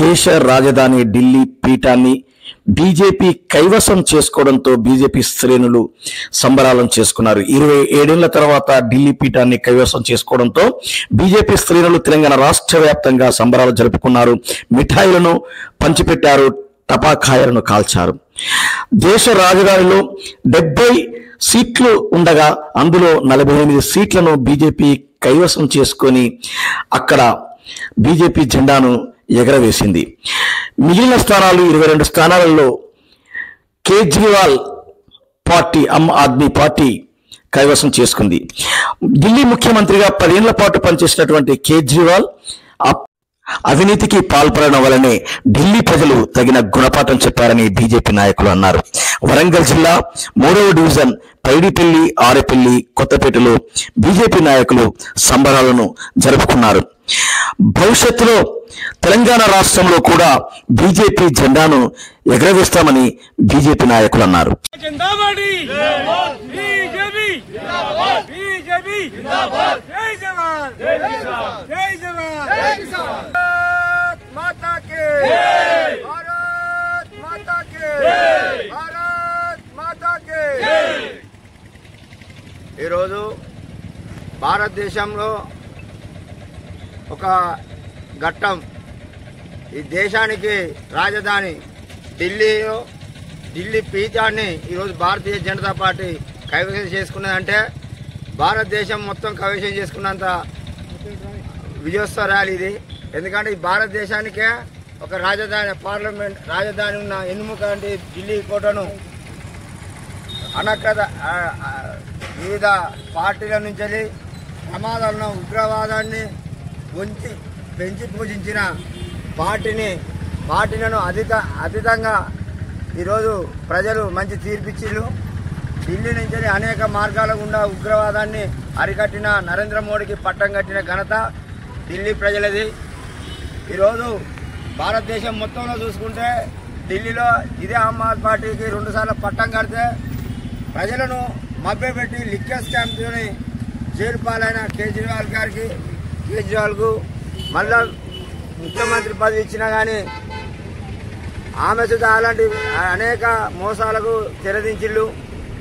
దేశ రాజధాని ఢిల్లీ పీఠాన్ని బీజేపీ కైవసం చేసుకోవడంతో బీజేపీ శ్రేణులు సంబరాలను చేసుకున్నారు. 27 తర్వాత ఢిల్లీ పీఠాన్ని కైవసం చేసుకోవడంతో బీజేపీ శ్రేణులు తెలంగాణ రాష్ట్ర వ్యాప్తంగా సంబరాలు జరుపుకున్నారు. మిఠాయిలను పంచిపెట్టారు, టపాకాయలను కాల్చారు. దేశ రాజధానిలో 70 సీట్లు ఉండగా అందులో 48 సీట్లను బీజేపీ కైవసం చేసుకొని అక్కడ బీజేపీ జెండాను ఎగరవేసింది. మిగిలిన స్థానాలు 22 స్థానాలలో కేజ్రీవాల్ పార్టీ, ఆమ్ ఆద్మీ పార్టీ కైవసం చేసుకుంది. ఢిల్లీ ముఖ్యమంత్రిగా 10 ఏళ్ల పాటు పనిచేసినటువంటి కేజ్రీవాల్ అవినీతికి పాల్పడడం వల్లనే ఢిల్లీ ప్రజలు తగిన గుణపాఠం చెప్పారని బీజేపీ నాయకులు అన్నారు. వరంగల్ జిల్లా 3వ డివిజన్ పైడిపల్లి, ఆరేపల్లి, కొత్తపేటలో బీజేపీ నాయకులు సంబరాలను జరుపుకున్నారు. భవిష్యత్తులో తెలంగాణ రాష్ట్రంలో కూడా బీజేపీ జెండాను ఎగరవేస్తామని బీజేపీ నాయకులు అన్నారు. ఈరోజు భారతదేశంలో ఒక ఘట్టం. ఈ దేశానికి రాజధాని ఢిల్లీ పీఠాన్ని ఈరోజు భారతీయ జనతా పార్టీ కైవసం చేసుకున్నదంటే భారతదేశం మొత్తం కైవసం చేసుకున్నంత విజయోత్సవ ర్యాలీ ఇది. ఎందుకంటే ఈ భారతదేశానికే ఒక రాజధాని, పార్లమెంట్ రాజధాని ఉన్న ఎన్నుముక అంటే ఢిల్లీ కోటను అనక్రత వివిధ పార్టీల నుంచి ప్రమాదాలను, ఉగ్రవాదాన్ని పెంచి పూజించిన పార్టీలను అతీతంగా ఈరోజు ప్రజలు మంచి తీర్పిచ్చిళ్ళు. ఢిల్లీ నుంచి అనేక మార్గాల గుండా ఉగ్రవాదాన్ని అరికట్టిన నరేంద్ర మోడీకి పట్టం కట్టిన ఘనత ఢిల్లీ ప్రజలది. ఈరోజు భారతదేశం మొత్తంలో చూసుకుంటే ఢిల్లీలో ఇదే ఆమ్ ఆద్మీ పార్టీకి 2 సార్లు పట్టం కడితే ప్రజలను మభ్యపెట్టి లిక్కర్ స్కామ్తో జైలు పాలైన కేజ్రీవాల్కు మళ్ళా ముఖ్యమంత్రి పదవి ఇచ్చినా కానీ ఆమె సుధా అలాంటి అనేక మోసాలకు తెరదించిళ్ళు.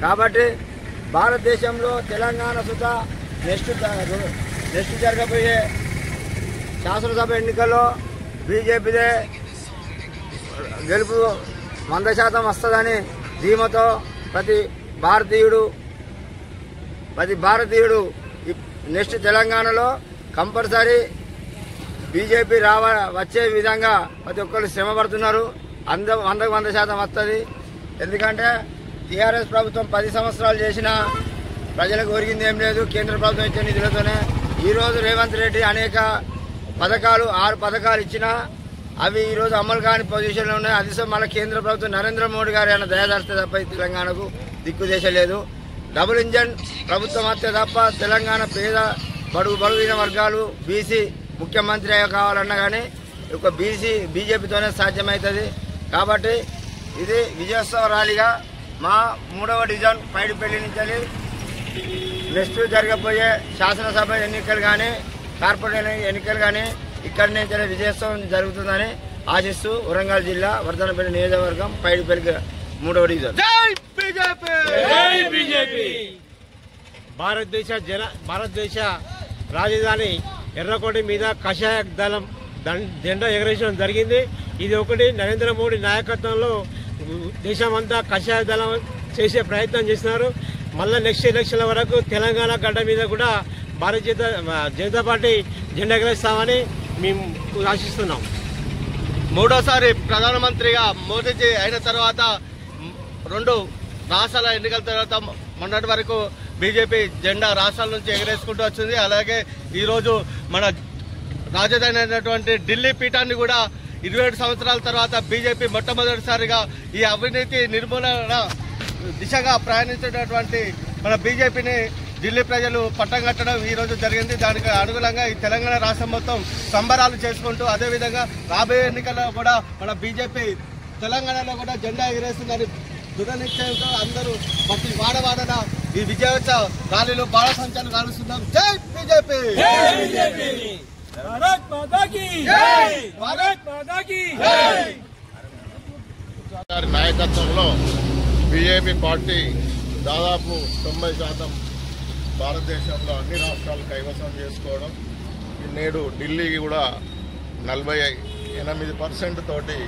కాబట్టి భారతదేశంలో తెలంగాణ సుధా నెక్స్ట్ జరగబోయే శాసనసభ ఎన్నికల్లో బీజేపీదే గెలుపు 100% వస్తుందని ధీమతో ప్రతి భారతీయుడు నెక్స్ట్ తెలంగాణలో కంపల్సరీ బీజేపీ వచ్చే విధంగా ప్రతి ఒక్కరు శ్రమ పడుతున్నారు. 100% వస్తుంది. ఎందుకంటే టీఆర్ఎస్ ప్రభుత్వం 10 సంవత్సరాలు చేసినా ప్రజలకు ఒరిగింది ఏం లేదు. కేంద్ర ప్రభుత్వం ఇచ్చే నిధులతోనే ఈరోజు రేవంత్ రెడ్డి అనేక పథకాలు 6 పథకాలు ఇచ్చినా అవి ఈరోజు అమలు కాని పొజిషన్లో ఉన్నాయి. అది మళ్ళీ కేంద్ర ప్రభుత్వం నరేంద్ర మోడీ గారు ఏమైనా దయదాస్తే తప్ప తెలంగాణకు దిక్కుదేశ లేదు. డబుల్ ఇంజన్ ప్రభుత్వం వస్తే తప్ప తెలంగాణ పేద బడుగిన వర్గాలు బీసీ ముఖ్యమంత్రి కావాలన్నా కానీ ఒక బీజేపీతోనే సాధ్యమవుతుంది. కాబట్టి ఇది విజయోత్సవ ర్యాలీగా మా 3వ డివిజన్ పైడిపల్లి నుంచి నెక్స్ట్ జరగబోయే శాసనసభ ఎన్నికలు కానీ కార్పొరేట్ ఎన్నికలు కానీ ఇక్కడి నుంచి విజయోత్సవం జరుగుతుందని ఆశిస్తూ వరంగల్ జిల్లా వర్ధనపల్లి నియోజకవర్గం పైడిపల్లి 3వ డివిజన్. భారతదేశ రాజధాని ఎర్రకోట మీద కషాయ దళం జెండా ఎగరేయడం జరిగింది. ఇది ఒకటి నరేంద్ర మోడీ నాయకత్వంలో దేశమంతా కషాయ దళం చేసే ప్రయత్నం చేస్తున్నారు. మళ్ళీ నెక్స్ట్ ఎలక్షన్ల వరకు తెలంగాణ గడ్డ మీద కూడా భారతీయ జనతా పార్టీ జెండా ఎగరేస్తామని మేము ఆశిస్తున్నాం. 3వసారి ప్రధానమంత్రిగా మోదీజీ అయిన తర్వాత 2 రాష్ట్రాల ఎన్నికల తర్వాత మొన్నటి వరకు బీజేపీ జెండా రాష్ట్రాల నుంచి ఎగరేసుకుంటూ వచ్చింది. అలాగే ఈరోజు మన రాజధాని అయినటువంటి ఢిల్లీ పీఠాన్ని కూడా 27 సంవత్సరాల తర్వాత బీజేపీ మొట్టమొదటిసారిగా ఈ అవినీతి నిర్మూలన దిశగా ప్రయాణించేటటువంటి మన బీజేపీని ఢిల్లీ ప్రజలు పట్టం కట్టడం ఈ రోజు జరిగింది. దానికి అనుగుణంగా ఈ తెలంగాణ రాష్ట్రం మొత్తం సంబరాలు చేసుకుంటూ అదేవిధంగా రాబోయే ఎన్నికల్లో కూడా మన బీజేపీ తెలంగాణలో కూడా జెండా ఎగరేస్తుందని దృఢ నిశ్చయంతో అందరూ ప్రతి వాడవాడన ఈ విజయోత్సవ ర్యాలీలో బాల సంచారం కాలుస్తున్నాం. జై బీజేపీ. भारत माता की जय, भारत माता की जय। గారి నాయకత్వంలో బీజేపీ పార్టీ దాదాపు 90% భారతదేశంలో అన్ని రాష్ట్రాలు కైవసం చేసుకోవడం, నేడు ఢిల్లీ కూడా 48% తోటి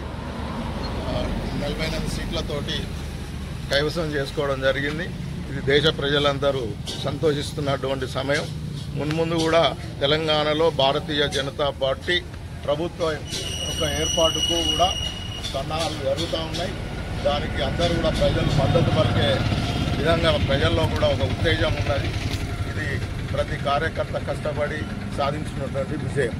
48 సీట్లతోటి కైవసం చేసుకోవడం జరిగింది. ఇది దేశ ప్రజలందరూ సంతోషిస్తున్నటువంటి సమయం. మున్ముందు కూడా తెలంగాణలో భారతీయ జనతా పార్టీ ప్రభుత్వ ఒక ఏర్పాటుకు కూడా సన్నాహాలు జరుగుతూ ఉన్నాయి. దానికి అందరూ కూడా ప్రజలు మద్దతు పలికే విధంగా ప్రజల్లో కూడా ఒక ఉత్తేజం ఉన్నది. ఇది ప్రతి కార్యకర్త కష్టపడి సాధించినటువంటి విజయం.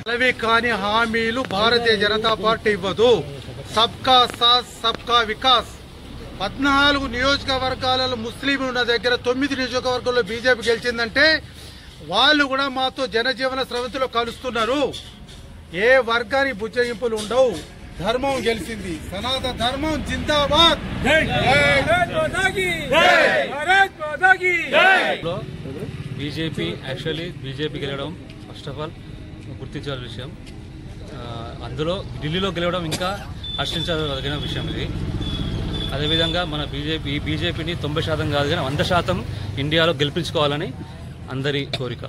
అలవి కాని హామీలు భారతీయ జనతా పార్టీ ఇవ్వదు. సబ్కా సాత్ సబ్కా వికాస్. 14 నియోజకవర్గాలలో ముస్లింలు ఉన్న దగ్గర 9 నియోజకవర్గాల్లో బీజేపీ గెలిచిందంటే వాళ్ళు కూడా మాతో జనజీవన స్రవంతిలో కలుస్తున్నారు. ఏ వర్గానికి బుజ్జగింపులు ఉండవు. ధర్మం గెలిచింది. సనాతన ధర్మం జిందాబాద్. బీజేపీ బీజేపీ గెలవడం ఫస్ట్ ఆఫ్ ఆల్ గుర్తించాల్సిన విషయం. అందులో ఢిల్లీలో గెలవడం ఇంకా హర్షించదగిన విషయం ఇది. అదేవిధంగా మన బీజేపీని 90% కాదు కానీ 100% ఇండియాలో గెలిపించుకోవాలని అందరి కోరిక.